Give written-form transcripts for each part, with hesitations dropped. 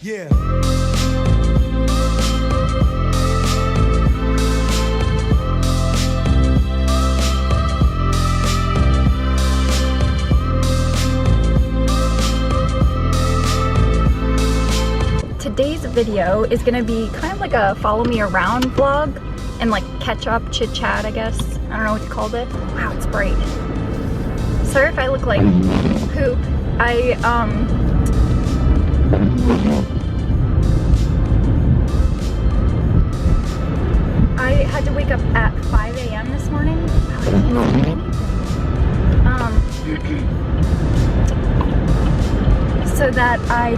Yeah. Today's video is gonna be kind of like a follow me around vlog and like catch up, chit chat, I guess. I don't know what you called it. Wow, it's bright. Sorry if I look like poop. I had to wake up at 5 a.m. this morning. So that I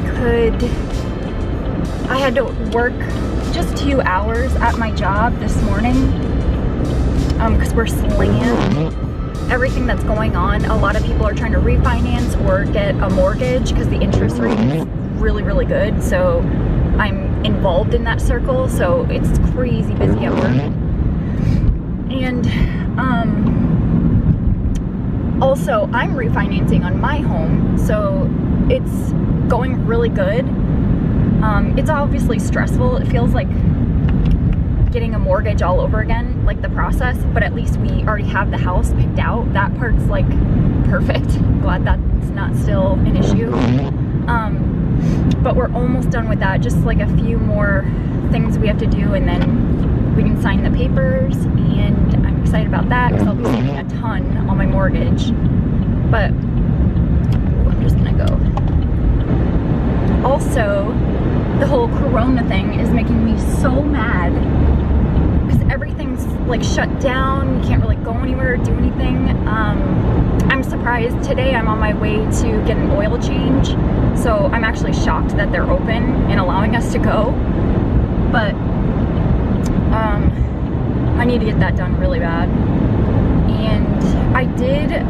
had to work just 2 hours at my job this morning because we're slinging everything that's going on. A lot of people are trying to refinance or get a mortgage because the interest rate is really, really good. So I'm involved in that circle, so it's crazy busy at work. And also I'm refinancing on my home, so it's going really good. It's obviously stressful. It feels like getting a mortgage all over again, like the process, but at least we already have the house picked out. That part's like perfect. Glad that's not still an issue. But we're almost done with that. Just like a few more things we have to do, and then we can sign the papers, and I'm excited about that because I'll be saving a ton on my mortgage. But I'm just gonna go. Also, the whole corona thing is making me so mad because everything's like shut down. You can't really go anywhere or do anything. I'm surprised. Today I'm on my way to get an oil change, so I'm actually shocked that they're open and allowing us to go. But I need to get that done really bad. And I did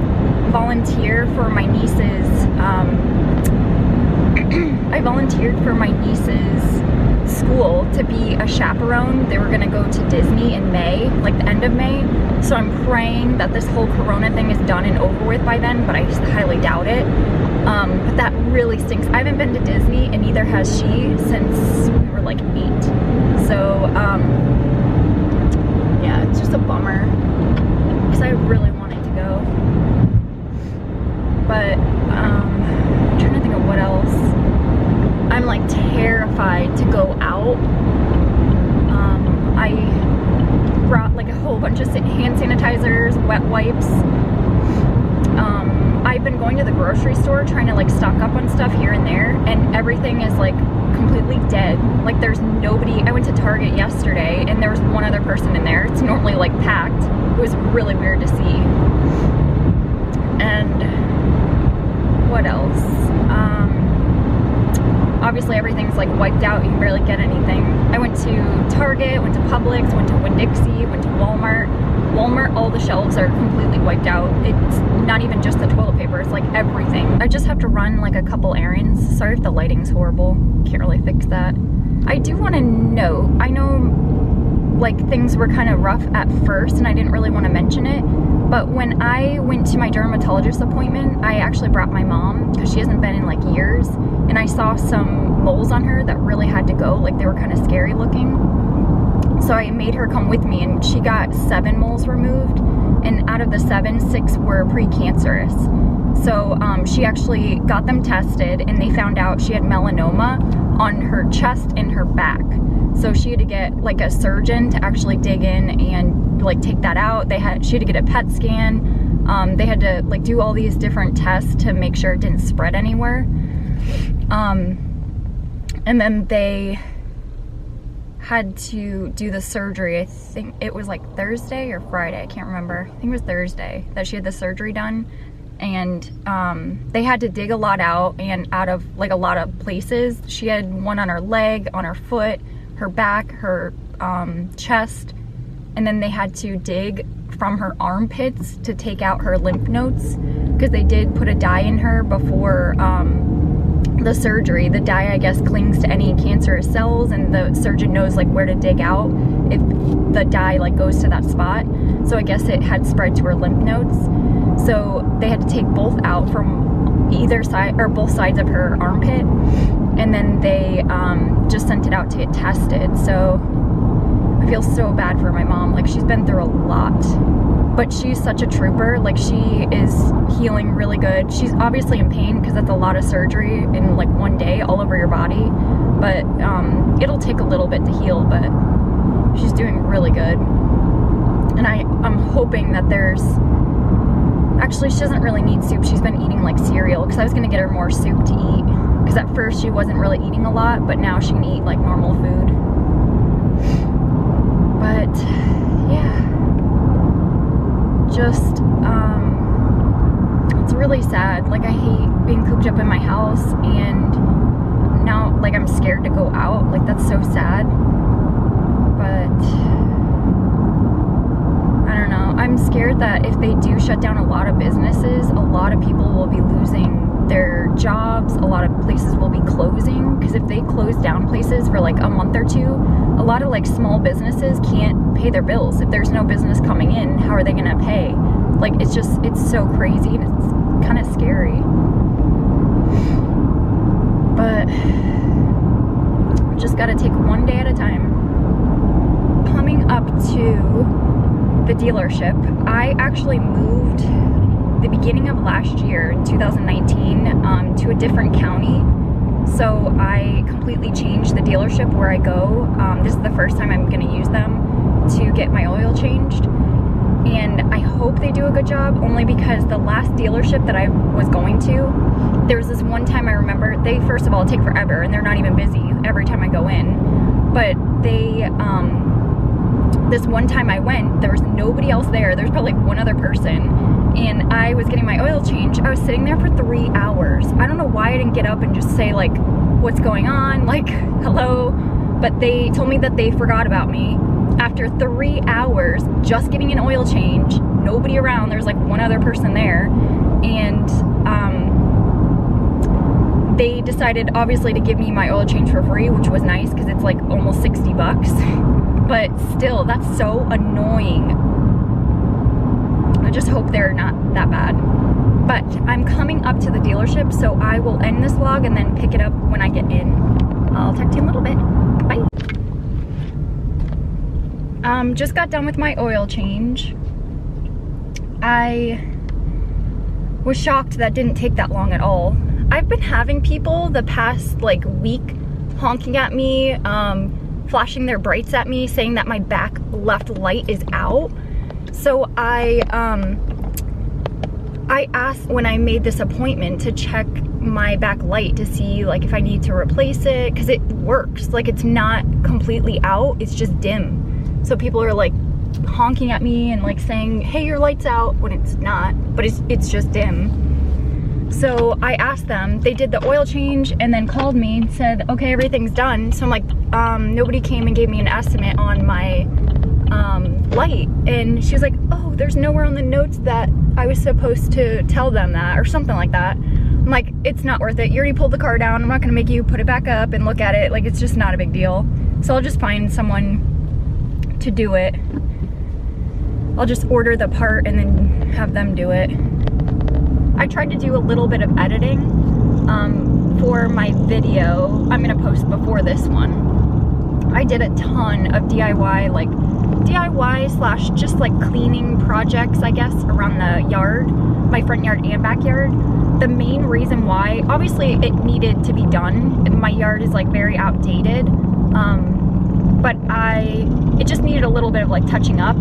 volunteer for my niece's I volunteered for my niece's school to be a chaperone. They were gonna go to Disney in May, like the end of May. So I'm praying that this whole corona thing is done and over with by then, but I just highly doubt it. But that really stinks. I haven't been to Disney, and neither has she, since we were like 8. So yeah, it's just a bummer because I really wanted to go. But I'm trying to think of what else. I'm like terrified to go out. I brought like a whole bunch of hand sanitizers, wet wipes. I've been going to the grocery store trying to like stock up on stuff here and there, and everything is like completely dead. Like there's nobody. I went to Target yesterday and there was one other person in there. It's normally like packed. It was really weird to see. And what else? Obviously everything's like wiped out. You can barely get anything. I went to Target, went to Publix, went to Winn-Dixie, went to Walmart. Walmart, all the shelves are completely wiped out. It's not even just the toilet paper, it's like everything. I just have to run like a couple errands. Sorry if the lighting's horrible. Can't really fix that. I do want to note, I know like things were kind of rough at first and I didn't really want to mention it, but when I went to my dermatologist appointment, I actually brought my mom because she hasn't been in like years, and I saw some moles on her that really had to go. Like they were kind of scary looking. So I made her come with me, and she got 7 moles removed, and out of the 7, 6 were precancerous. So she actually got them tested, and they found out she had melanoma on her chest and her back. So she had to get like a surgeon to actually dig in and like take that out. She had to get a PET scan. They had to like do all these different tests to make sure it didn't spread anywhere. And then they had to do the surgery. I think it was like Thursday or Friday, I can't remember. I think it was Thursday that she had the surgery done. And they had to dig a lot out, and out of like a lot of places. She had one on her leg, on her foot, her back, her chest, and then they had to dig from her armpits to take out her lymph nodes, because they did put a dye in her before the surgery. The dye, I guess, clings to any cancerous cells, and the surgeon knows like where to dig out if the dye like goes to that spot. So I guess it had spread to her lymph nodes. So they had to take both out from either side, or both sides of her armpit. and then they just sent it out to get tested. So I feel so bad for my mom. Like, she's been through a lot, but she's such a trooper. Like, she is healing really good. She's obviously in pain because that's a lot of surgery in like one day all over your body, but it'll take a little bit to heal, but she's doing really good. And I'm hoping that actually, she doesn't really need soup. She's been eating like cereal, because I was gonna get her more soup to eat, because at first she wasn't really eating a lot, but now she can eat like normal food. But yeah, just it's really sad. Like, I hate being cooped up in my house, and now like I'm scared to go out. Like, that's so sad. But I don't know, I'm scared that if they do shut down a lot of businesses, a lot of people will be losing their jobs, a lot of places will be closing, because if they close down places for like a month or two, a lot of like small businesses can't pay their bills. If there's no business coming in, how are they gonna pay? Like, it's so crazy, and it's kind of scary. But we just gotta take one day at a time. Coming up to the dealership, I actually moved the beginning of last year in 2019 to a different county. So I completely changed the dealership where I go. This is the first time I'm going to use them to get my oil changed, and I hope they do a good job, only because the last dealership that I was going to, there was this one time I remember, they first of all take forever and they're not even busy every time I go in, but they this one time I went, there was nobody else there. There's probably like one other person, and I was getting my oil change. I was sitting there for 3 hours. I don't know why I didn't get up and just say like, what's going on? Like, hello? But they told me that they forgot about me. After 3 hours, just getting an oil change, nobody around, there's like one other person there, and they decided obviously to give me my oil change for free, which was nice because it's like almost 60 bucks. But still, that's so annoying. I just hope they're not that bad. But I'm coming up to the dealership, so I will end this vlog and then pick it up when I get in. I'll talk to you in a little bit. Bye. Just got done with my oil change. I was shocked that didn't take that long at all. I've been having people the past like week honking at me, flashing their brights at me, saying that my back left light is out. So I asked when I made this appointment to check my back light to see like if I need to replace it, because it works. Like, it's not completely out, it's just dim. So people are like honking at me and like saying, hey, your light's out, when it's not, but it's just dim. So I asked them, they did the oil change and then called me and said, okay, everything's done. So I'm like, nobody came and gave me an estimate on my light. And she was like, oh, there's nowhere on the notes that I was supposed to tell them that, or something like that. I'm like, it's not worth it. You already pulled the car down. I'm not gonna make you put it back up and look at it. Like, it's just not a big deal. So I'll just find someone to do it. I'll just order the part and then have them do it. I tried to do a little bit of editing for my video I'm gonna post before this one. I did a ton of DIY, like DIY / just like cleaning projects, I guess, around the yard, my front yard and backyard. The main reason why, obviously it needed to be done. My yard is like very outdated, but it just needed a little bit of like touching up.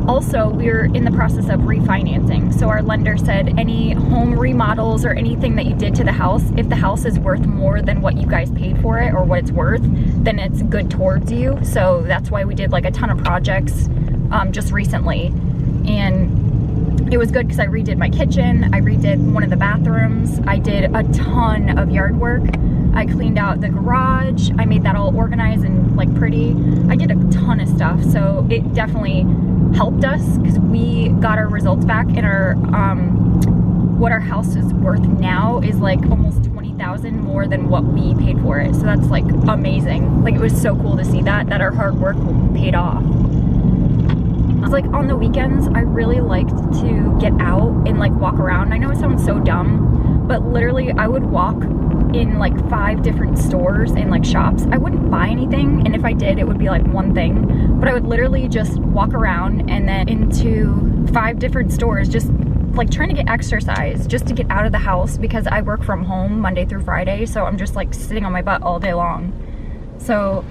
Also, we're in the process of refinancing. So our lender said any home remodels or anything that you did to the house, if the house is worth more than what you guys paid for it or what it's worth, then it's good towards you. So that's why we did like a ton of projects just recently. And it was good because I redid my kitchen, I redid one of the bathrooms, I did a ton of yard work. I cleaned out the garage, I made that all organized and like pretty. I did a ton of stuff, so it definitely helped us because we got our results back, and our what our house is worth now is like almost $20,000 more than what we paid for it. So that's like amazing. Like, it was so cool to see that our hard work paid off. I was like, on the weekends I really liked to get out and like walk around. I know it sounds so dumb, but literally I would walk in like 5 different stores and like shops. I wouldn't buy anything, and if I did, it would be like one thing, but I would literally just walk around and then into 5 different stores, just like trying to get exercise, just to get out of the house, because I work from home Monday through Friday, so I'm just like sitting on my butt all day long. So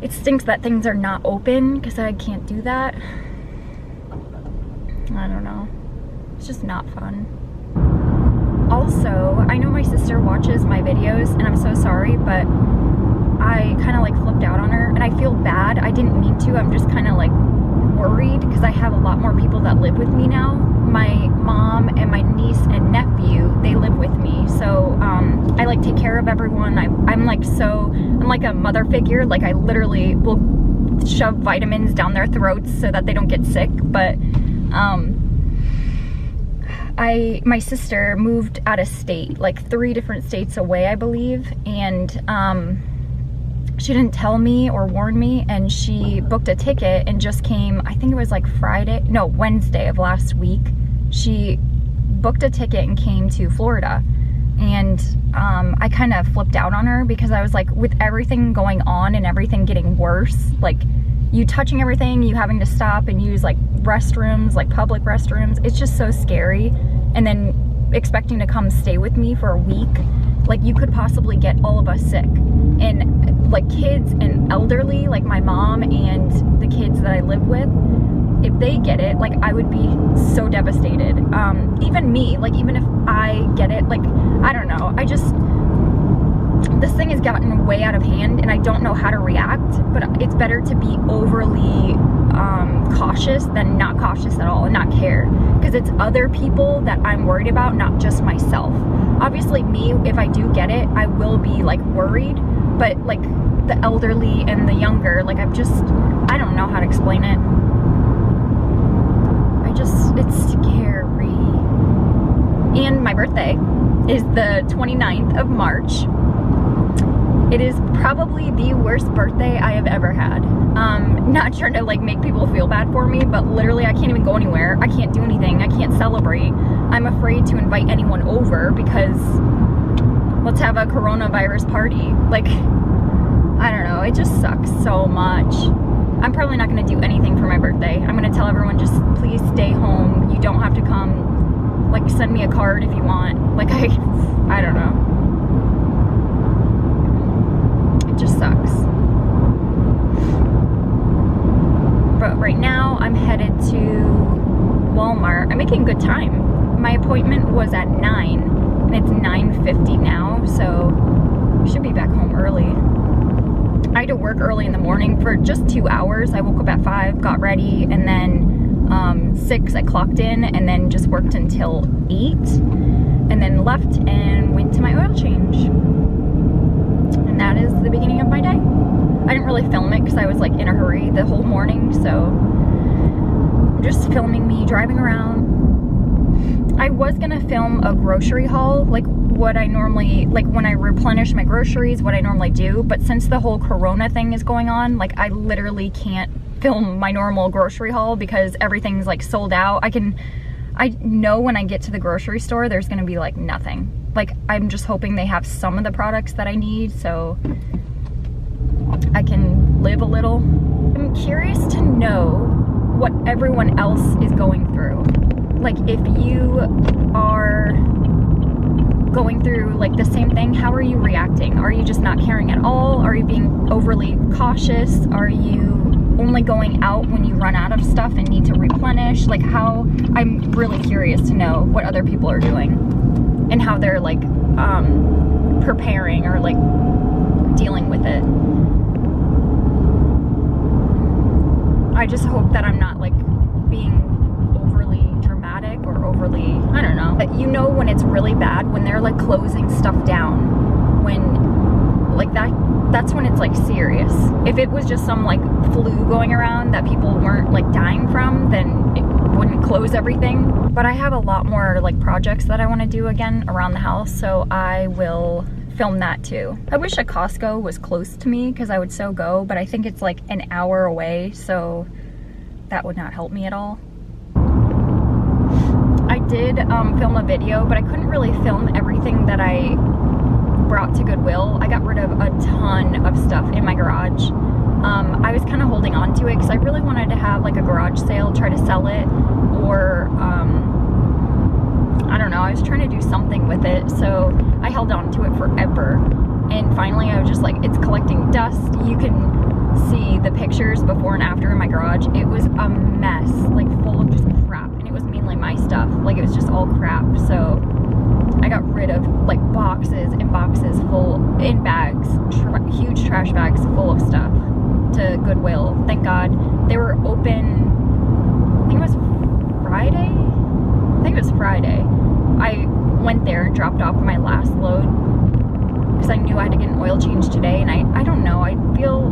it stinks that things are not open because I can't do that. I don't know. It's just not fun. Also, I know my sister watches my videos, and I'm so sorry, but I kind of like flipped out on her, and I feel bad. I didn't mean to. I'm just kind of like worried because I have a lot more people that live with me now. My mom and my niece and nephew, they live with me, so I like take care of everyone. I'm like a mother figure. Like, I literally will shove vitamins down their throats so that they don't get sick. But my sister moved out of state, like 3 different states away, I believe, and she didn't tell me or warn me, and she booked a ticket and just came, I think it was like Wednesday of last week. She booked a ticket and came to Florida, and I kind of flipped out on her because I was like, with everything going on and everything getting worse, like you touching everything, you having to stop and use like restrooms, like public restrooms, it's just so scary. And then expecting to come stay with me for a week, like you could possibly get all of us sick. And like kids and elderly, like my mom and the kids that I live with, if they get it, like I would be so devastated. Even me, like even if I get it, like I don't know, this thing has gotten way out of hand and I don't know how to react, but it's better to be overly cautious than not cautious at all and not care, because it's other people that I'm worried about, not just myself. Obviously me, if I do get it, I will be like worried, but like the elderly and the younger, like I don't know how to explain it. It's scary. And my birthday is the 29th of March. It is probably the worst birthday I have ever had. Not trying to like make people feel bad for me, but literally I can't even go anywhere. I can't do anything. I can't celebrate. I'm afraid to invite anyone over because let's have a coronavirus party. Like, I don't know. It just sucks so much. I'm probably not going to do anything for my birthday. I'm going to tell everyone, just please stay home. You don't have to come. Like, send me a card if you want. Like, I don't know. It just sucks. But right now, I'm headed to Walmart. I'm making good time. My appointment was at 9, and it's 9:50 now, so I should be back home early. I had to work early in the morning for just 2 hours. I woke up at 5, got ready, and then 6 I clocked in, and then just worked until 8, and then left and went to my oil change. And that is the beginning of my day. I didn't really film it because I was like in a hurry the whole morning, so I'm just filming me driving around. I was gonna film a grocery haul, like what I normally, like when I replenish my groceries, what I normally do, but since the whole corona thing is going on, like I literally can't film my normal grocery haul because everything's like sold out. I know when I get to the grocery store there's gonna be like nothing. Like I'm just hoping they have some of the products that I need so I can live a little. I'm curious to know what everyone else is going through. Like if you are going through like the same thing, how are you reacting? Are you just not caring at all? Are you being overly cautious? Are you only going out when you run out of stuff and need to replenish? Like how, I'm really curious to know what other people are doing and how they're like preparing or like dealing with it. I just hope that I'm not like being overly dramatic or overly, I don't know. But you know when it's really bad, when they're like closing stuff down, when like that's when it's like serious. If it was just some like flu going around that people weren't like dying from, then it wouldn't close everything. But I have a lot more like projects that I want to do again around the house, so I will film that too. I wish a Costco was close to me because I would so go, but I think it's like an hour away, so that would not help me at all. I did film a video, but I couldn't really film everything that I brought to Goodwill. I got rid of a ton of stuff in my garage. I was kind of holding on to it because I really wanted to have like a garage sale, try to sell it, or I don't know, I was trying to do something with it, so I held on to it forever. And finally I was just like, it's collecting dust. You can see the pictures before and after in my garage. It was a mess, like full of just crap, and it was mainly my stuff. Like, it was just all crap. So I got rid of like boxes and boxes full, in bags, huge trash bags full of stuff, to Goodwill. Thank God they were open. I think it was Friday. I went there and dropped off my last load because I knew I had to get an oil change today, and I don't know, I feel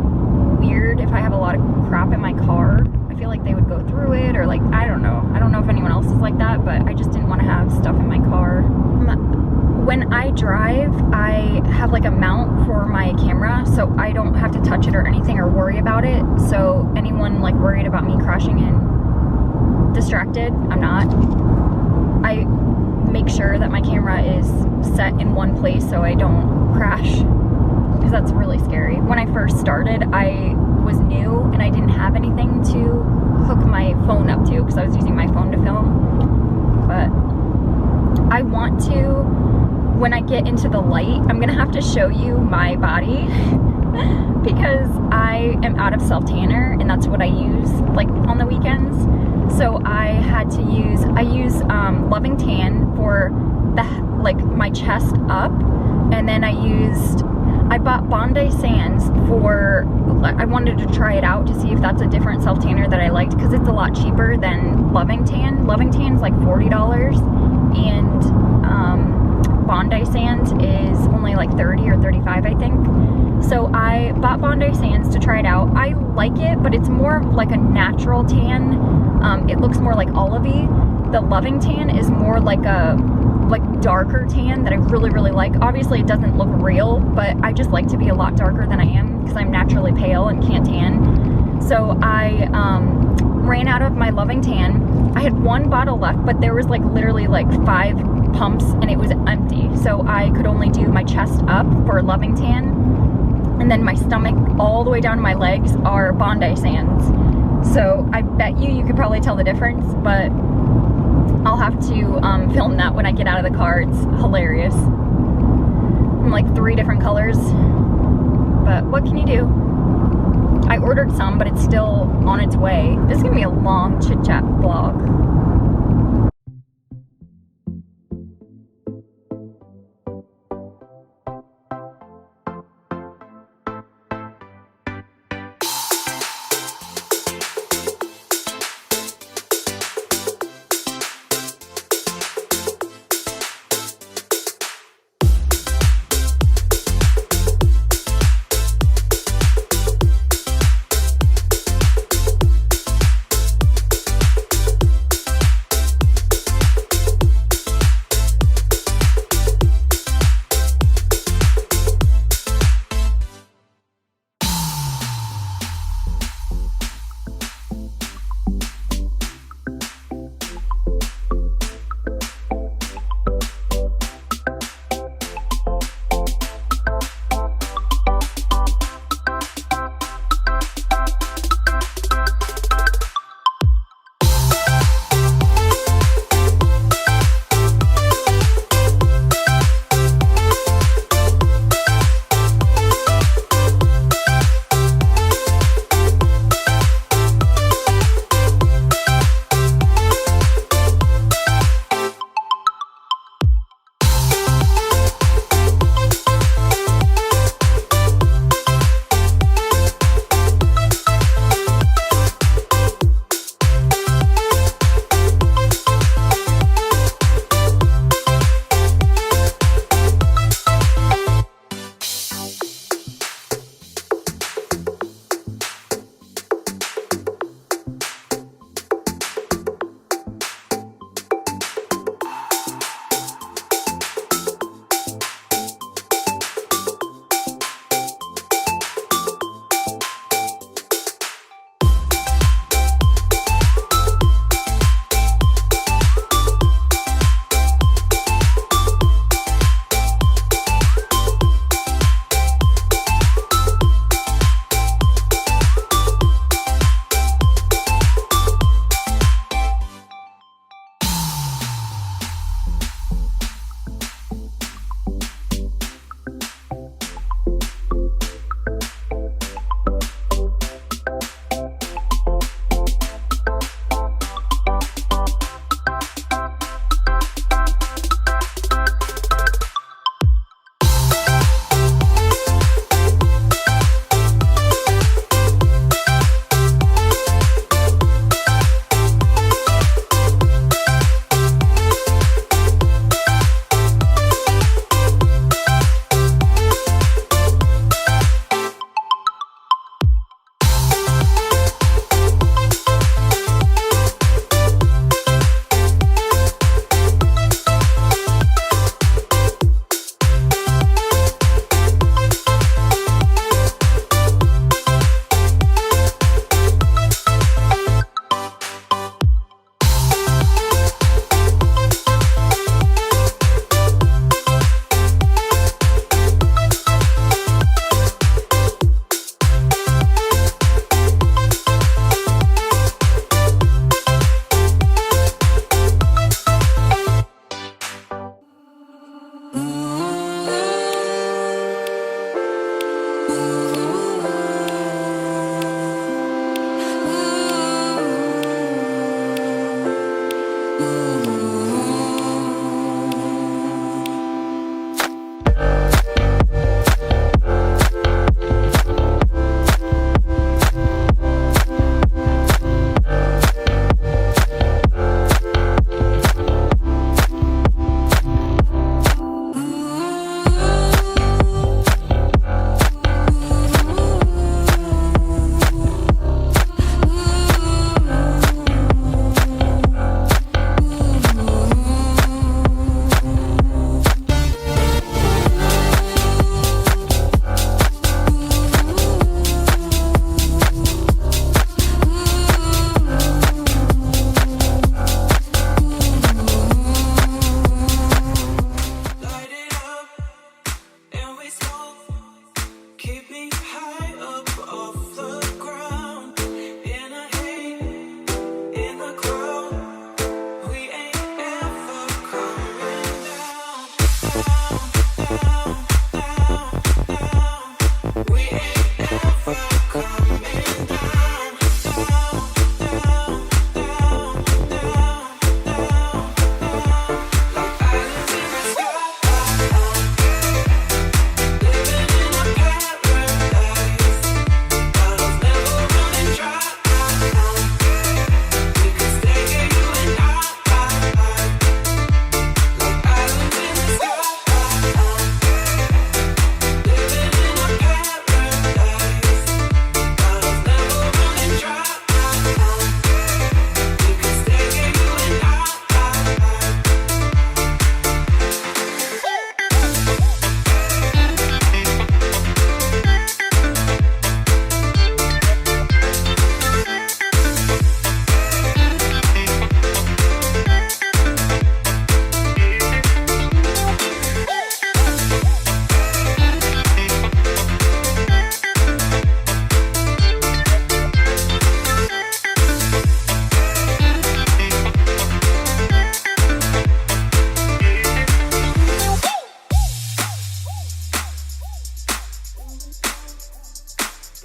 weird if I have a lot of crap in my car. I feel like they would go through it, or like, I don't know if anyone else is like that, but I just didn't want to have stuff in my car. When I drive, I have like a mount for my camera, so I don't have to touch it or anything or worry about it. So anyone like worried about me crashing and distracted, I'm not. I make sure that my camera is set in one place so I don't crash, because that's really scary. When I first started, I was new and I didn't have anything to hook my phone up to because I was using my phone to film. But I want to, when I get into the light, I'm gonna have to show you my body because I am out of self-tanner, and that's what I use like on the weekends. So I use Loving Tan for the, like, my chest up, and then I bought Bondi Sands for, I wanted to try it out to see if that's a different self-tanner that I liked, because it's a lot cheaper than Loving Tan. Loving Tan's like $40, and Bondi Sands is only like $30 or $35, I think. So I bought Bondi Sands to try it out. I like it, but it's more like a natural tan. It looks more like olivey. The Loving Tan is more like a darker tan that I really, really like. Obviously it doesn't look real, but I just like to be a lot darker than I am because I'm naturally pale and can't tan. So I ran out of my Loving Tan. I had one bottle left, but there was like literally like 5 pumps and it was empty. So I could only do my chest up for Loving Tan, and then my stomach all the way down to my legs are Bondi Sands. So I bet you could probably tell the difference, but I'll have to film that when I get out of the car. It's hilarious. I'm like 3 different colors, but what can you do? I ordered some, but it's still on its way. This is gonna be a long chit chat vlog.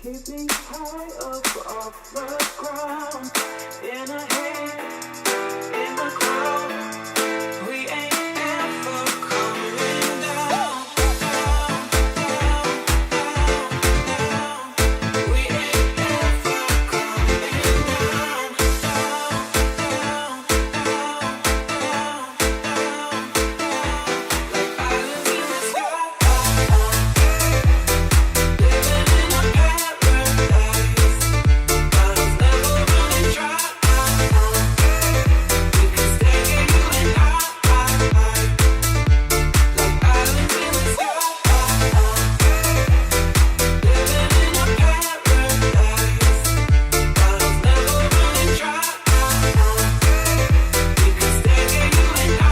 Keep me high up off the ground. In a haze, in the crowd. We ain't ever coming down, down, down, down. We ain't ever coming down, down, down, down, down, down. Like islands in the sky. Living in a paradise. Bottles never running dry. We can stay here, you and I. Like islands in the sky. Living in a paradise. Bottles never running dry. We can stay here, you and I.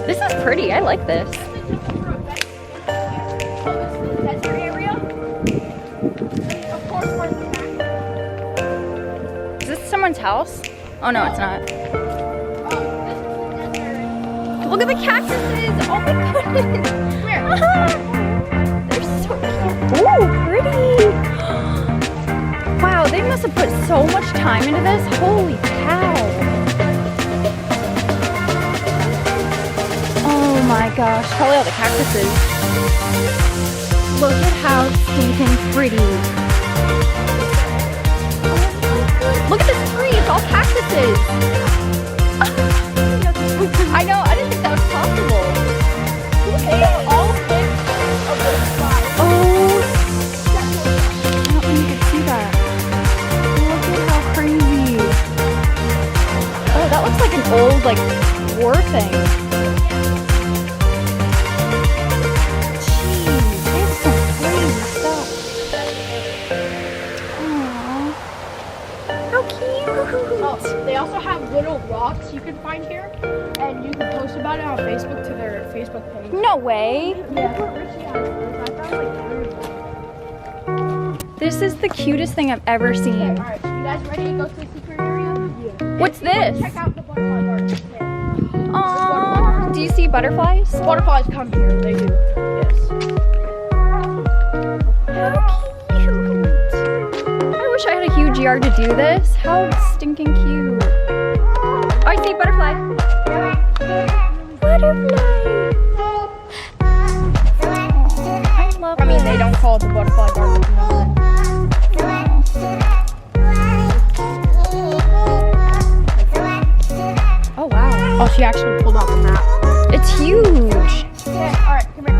This is pretty. I like this. Is this someone's house? Oh no, it's not. Look at the cactuses! Oh my goodness! They're so cute. Ooh, pretty! Wow, they must have put so much time into this. Holy cow! Oh my gosh, probably all the cactuses. Look at how stinking pretty. Look at this tree, it's all cactuses. I know, I didn't think that was possible. Look at all of the slides. Oh, I don't think you could see that. Look at how crazy. Oh, that looks like an old, like, war thing. Jeez, they have some crazy stuff. Aww. How cute. Oh, they also have little rocks you can find here, and you can post about it on Facebook to their Facebook page. No way. Yeah. I found like 3 of them. This is the cutest thing I've ever Okay, seen. alright, you guys ready to go to the secret area? Yeah. What's this? Check out the butterfly garden. Aww. Do you see butterflies? Butterflies come here, they do. Yes. backyard to do this? How stinking cute. Oh, I see butterfly. Butterfly. I love I mean, they don't call it the butterfly garden. Oh, wow. Oh, she actually pulled off the map. It's huge. Yeah, all right, come here.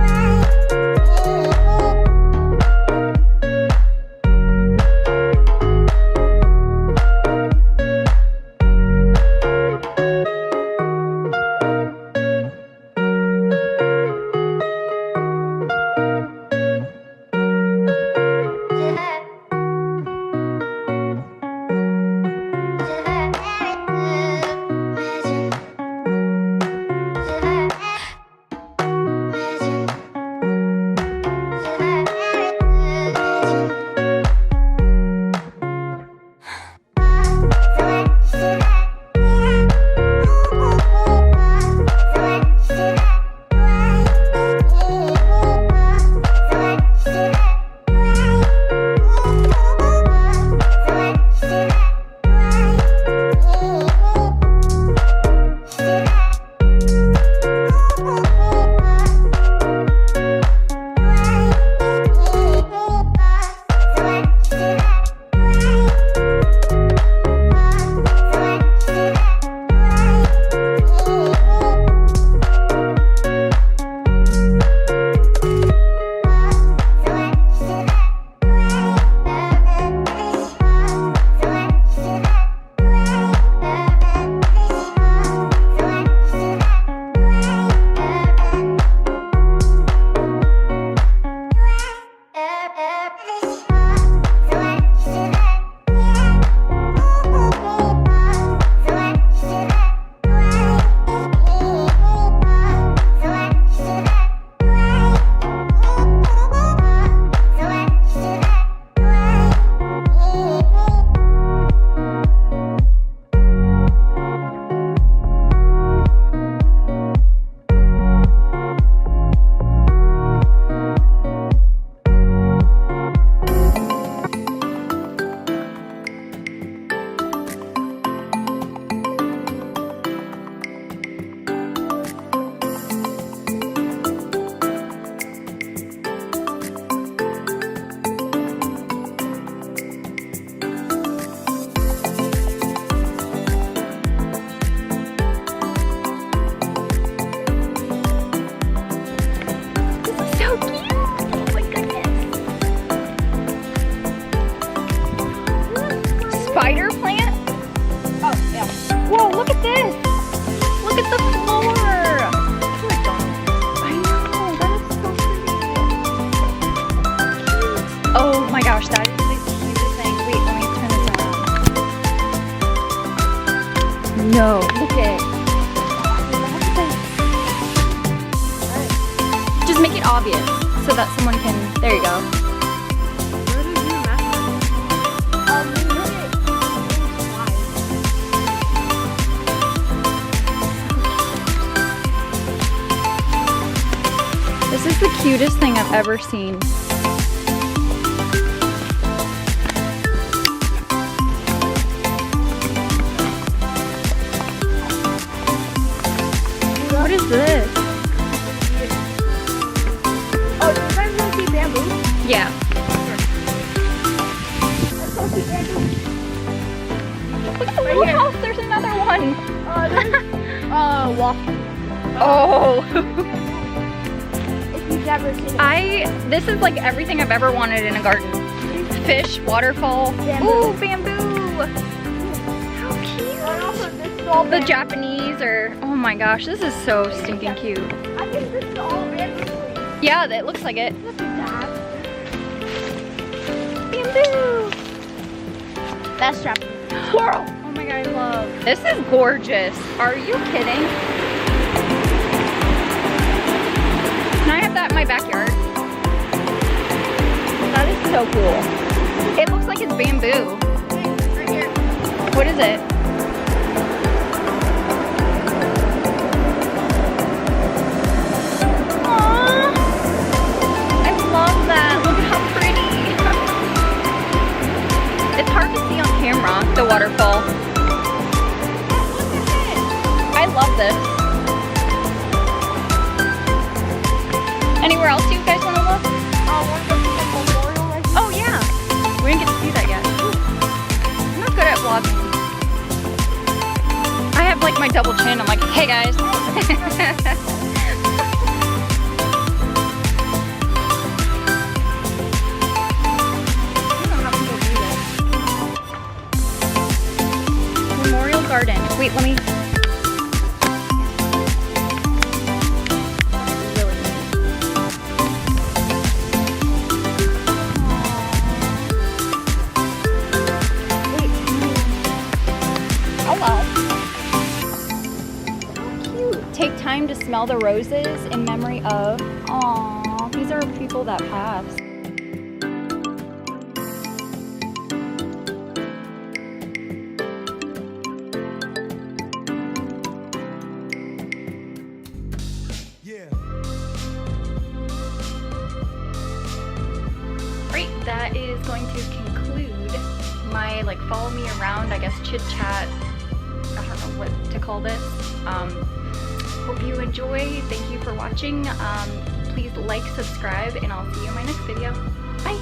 Spider plant? Oh, yeah. Whoa, look at this. Look at the floor. I know, that is so pretty. Oh my gosh, that is the cutest thing. Wait, let me turn this around. No, look at it. Just make it obvious so that someone can, there you go. This is the cutest thing I've ever seen. What is this? Oh, do you guys want to see bamboo? Yeah. Look at the little house, there's another one. Walk. Oh. If you've never seen it. This is like everything I've ever wanted in a garden. Fish, waterfall. Bamboo. Ooh, bamboo. How cute. And also, this is all The bamboo. Japanese are, oh my gosh, this is so stinking cute. I think this is all bamboo. Yeah, that looks like it. Look at that. Bamboo. That's Japanese. Squirrel. Oh my god, I love. This is gorgeous. Are you kidding? Can I have that in my backyard? That is so cool. It looks like it's bamboo. Right here. What is it? Aww. I love that. Look how pretty. It's hard to see on camera. Wait, let me. Really neat. Hello. How cute. Take time to smell the roses in memory of. Aw, these are people that passed. Great, that is going to conclude my like follow me around, I guess, chit chat. I don't know what to call this. Hope you enjoy. Thank you for watching. Please like, subscribe, and I'll see you in my next video. Bye.